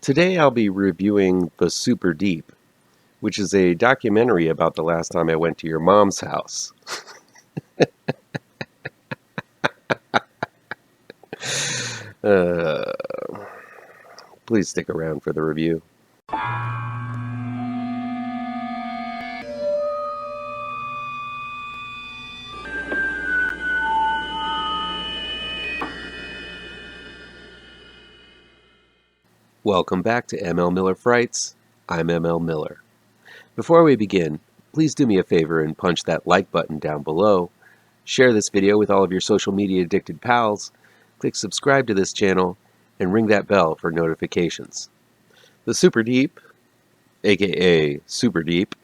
Today I'll be reviewing The Superdeep, which is a documentary about the last time I went to your mom's house. Uh, Please stick around for the review. Welcome back to ML Miller Frights. I'm ML Miller. Before we begin, please do me a favor and punch that like button down below. Share this video with all of your social media addicted pals. Click subscribe to this channel and ring that bell for notifications. The Superdeep, aka Superdeep,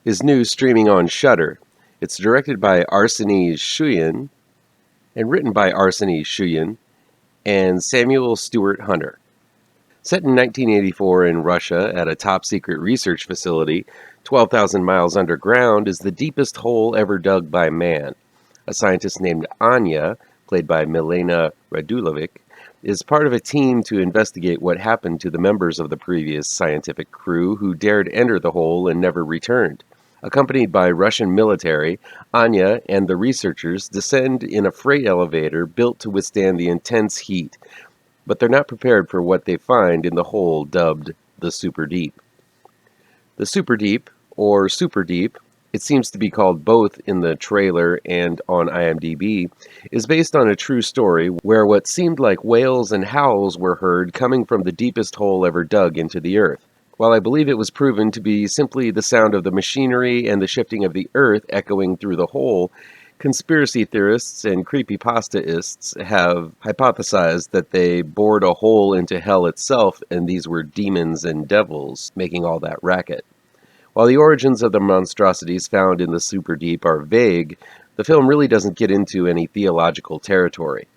is new streaming on Shudder. It's directed by Arseny Shuiyan and written by Arseny Shuiyan and Samuel Stewart Hunter. Set in 1984 in Russia at a top-secret research facility, 12,000 miles underground is the deepest hole ever dug by man. A scientist named Anya, played by Milena Radulovic, is part of a team to investigate what happened to the members of the previous scientific crew who dared enter the hole and never returned. Accompanied by Russian military, Anya and the researchers descend in a freight elevator built to withstand the intense heat, but they're not prepared for what they find in the hole dubbed the Superdeep. The Superdeep, or Superdeep, it seems to be called both in the trailer and on IMDb, is based on a true story where what seemed like wails and howls were heard coming from the deepest hole ever dug into the earth. While I believe it was proven to be simply the sound of the machinery and the shifting of the earth echoing through the hole, conspiracy theorists and creepypastaists have hypothesized that they bored a hole into hell itself and these were demons and devils making all that racket. While the origins of the monstrosities found in the Superdeep are vague, the film really doesn't get into any theological territory.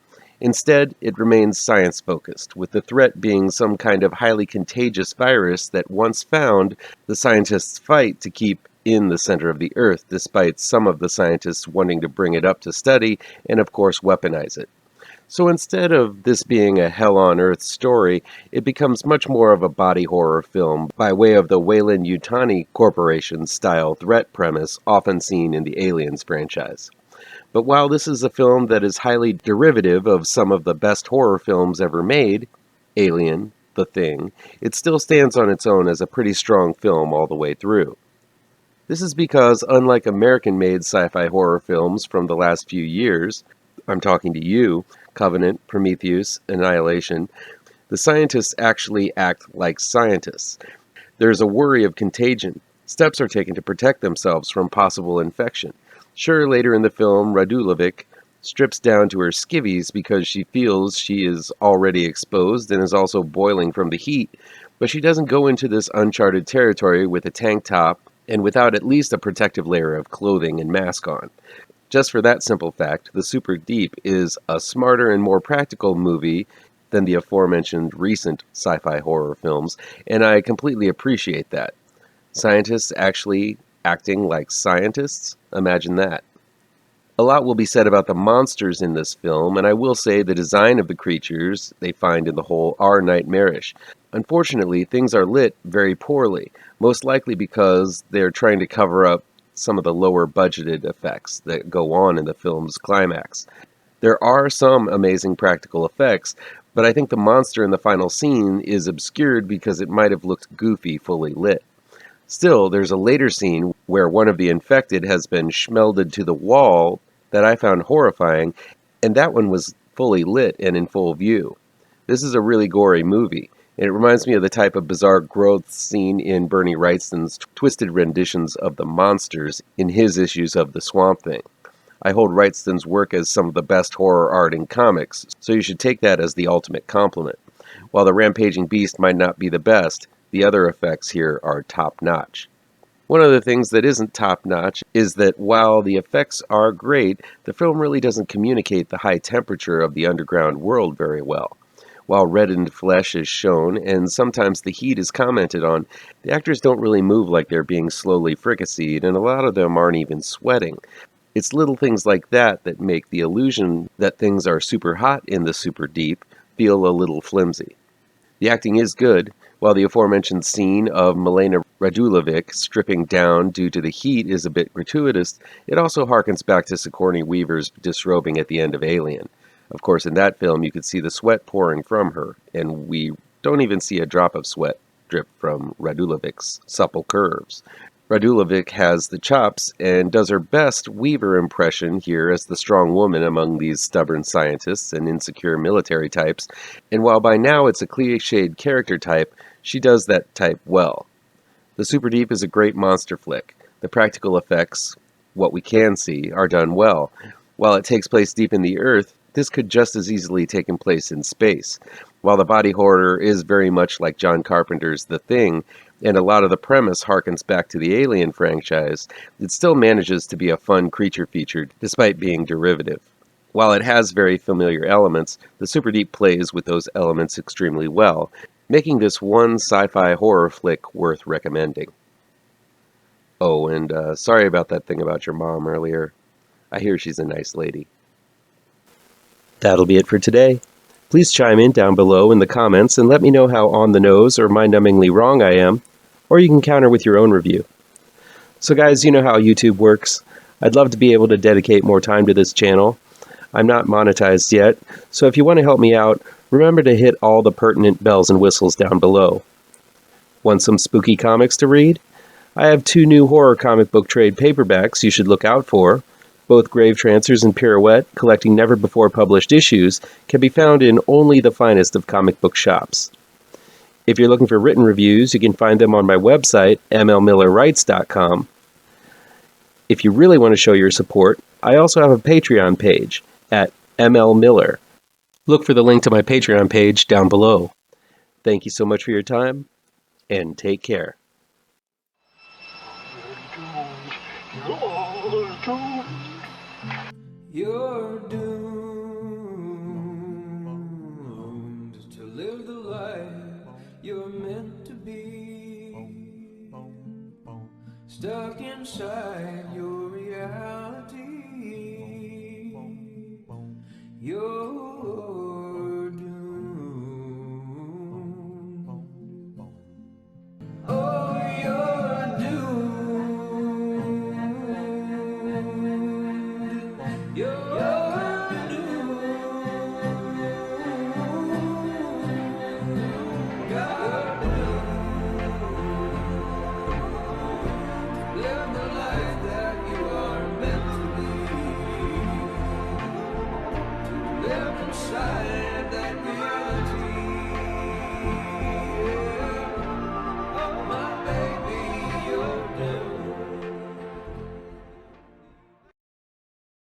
Instead, it remains science-focused, with the threat being some kind of highly contagious virus that once found, the scientists fight to keep in the center of the earth, despite some of the scientists wanting to bring it up to study and, of course, weaponize it. So instead of this being a hell-on-earth story, it becomes much more of a body horror film by way of the Weyland-Yutani Corporation-style threat premise often seen in the Aliens franchise. But while this is a film that is highly derivative of some of the best horror films ever made, Alien, The Thing, it still stands on its own as a pretty strong film all the way through. This is because, unlike American-made sci-fi horror films from the last few years, I'm talking to you, Covenant, Prometheus, Annihilation, the scientists actually act like scientists. There's a worry of contagion. Steps are taken to protect themselves from possible infection. Sure, later in the film, Radulovic strips down to her skivvies because she feels she is already exposed and is also boiling from the heat, but she doesn't go into this uncharted territory with a tank top and without at least a protective layer of clothing and mask on. Just for that simple fact, The Superdeep is a smarter and more practical movie than the aforementioned recent sci-fi horror films, and I completely appreciate that. Scientists actually acting like scientists? Imagine that. A lot will be said about the monsters in this film, and I will say the design of the creatures they find in the hole are nightmarish. Unfortunately, things are lit very poorly, most likely because they're trying to cover up some of the lower budgeted effects that go on in the film's climax. There are some amazing practical effects, but I think the monster in the final scene is obscured because it might have looked goofy fully lit. Still, there's a later scene where one of the infected has been schmelded to the wall that I found horrifying, and that one was fully lit and in full view. This is a really gory movie, and it reminds me of the type of bizarre growth seen in Bernie Wrightson's twisted renditions of the monsters in his issues of The Swamp Thing. I hold Wrightson's work as some of the best horror art in comics, so you should take that as the ultimate compliment. While the rampaging beast might not be the best, the other effects here are top-notch. One of the things that isn't top-notch is that while the effects are great, the film really doesn't communicate the high temperature of the underground world very well. While reddened flesh is shown, and sometimes the heat is commented on, the actors don't really move like they're being slowly fricasseed, and a lot of them aren't even sweating. It's little things like that that make the illusion that things are super hot in the Superdeep feel a little flimsy. The acting is good. While the aforementioned scene of Milena Radulovic stripping down due to the heat is a bit gratuitous, it also harkens back to Sigourney Weaver's disrobing at the end of Alien. Of course, in that film, you could see the sweat pouring from her, and we don't even see a drop of sweat drip from Radulovic's supple curves. Radulovic has the chops and does her best Weaver impression here as the strong woman among these stubborn scientists and insecure military types, and while by now it's a cliched character type, she does that type well. The Superdeep is a great monster flick. The practical effects, what we can see, are done well. While it takes place deep in the earth, this could just as easily taken place in space. While the body horror is very much like John Carpenter's The Thing, and a lot of the premise harkens back to the Alien franchise, it still manages to be a fun creature feature despite being derivative. While it has very familiar elements, the Superdeep plays with those elements extremely well, making this one sci-fi horror flick worth recommending. Oh, and sorry about that thing about your mom earlier. I hear she's a nice lady. That'll be it for today. Please chime in down below in the comments and let me know how on the nose or mind-numbingly wrong I am, or you can counter with your own review. So guys, you know how YouTube works. I'd love to be able to dedicate more time to this channel. I'm not monetized yet, so if you want to help me out, remember to hit all the pertinent bells and whistles down below. Want some spooky comics to read? I have 2 new horror comic book trade paperbacks you should look out for. Both Gravetrancers and Pirouette, collecting never-before-published issues, can be found in only the finest of comic book shops. If you're looking for written reviews, you can find them on my website, mlmillerwrites.com. If you really want to show your support, I also have a Patreon page at mlmiller. Look for the link to my Patreon page down below. Thank you so much for your time, and take care. You're doomed to live the life you're meant to be, stuck inside your